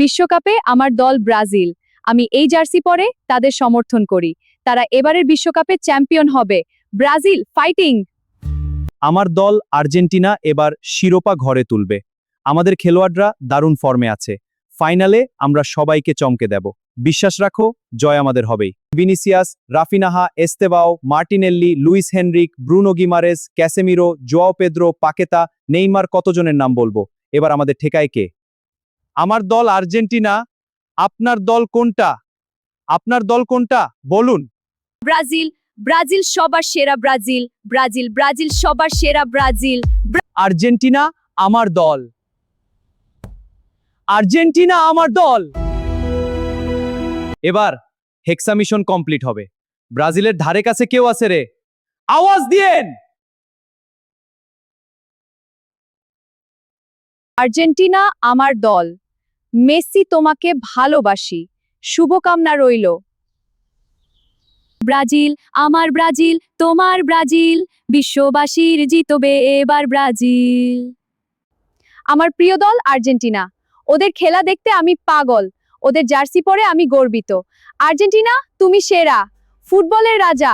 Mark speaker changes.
Speaker 1: বিশ্বকাপে আমার দল ব্রাজিল। আমি এই জার্সি পরে তাদের সমর্থন করি। তারা এবারের বিশ্বকাপে চ্যাম্পিয়ন হবে। Brazil fighting!
Speaker 2: আমার দল আর্জেন্টিনা এবার শিরোপা ঘরে তুলবে। আমাদের খেলোয়াড়রা দারুণ ফর্মে আছে। ফাইনালে আমরা সবাইকে চমকে দেব। বিশ্বাস রাখো, জয় আমাদের হবেই। Vinicius, Raphinha, Estevao, Martinelli, Luis Henrique, Bruno Guimaraes, Casemiro, Joao Pedro, Paqueta, Neymar, কতজনের নাম বলবো। এবার আমাদের ঠেকায় কে? আমার দল আর্জেন্টিনা। আপনার দল কোনটা? আপনার দল কোনটা বলুন।
Speaker 1: ব্রাজিল, ব্রাজিল সবার সেরা ব্রাজিল, ব্রাজিল, ব্রাজিল সবার সেরা ব্রাজিল।
Speaker 2: আর্জেন্টিনা আমার দল। আর্জেন্টিনা আমার দল। এবার হেক্সা মিশন কমপ্লিট হবে। ব্রাজিলের ধারে কাছে কেউ আছে রে? আওয়াজ দিয়েন।
Speaker 1: আর্জেন্টিনা আমার দল। মেসি তোমাকে ভালোবাসি। শুভকামনা রইল। ব্রাজিল, আমার ব্রাজিল, তোমার ব্রাজিল, বিশ্ববাসীর জিতবে এবার ব্রাজিল। আমার প্রিয় দল আর্জেন্টিনা। ওদের খেলা দেখতে আমি পাগল। ওদের জার্সি পরে আমি গর্বিত। আর্জেন্টিনা, তুমি সেরা। ফুটবলের রাজা।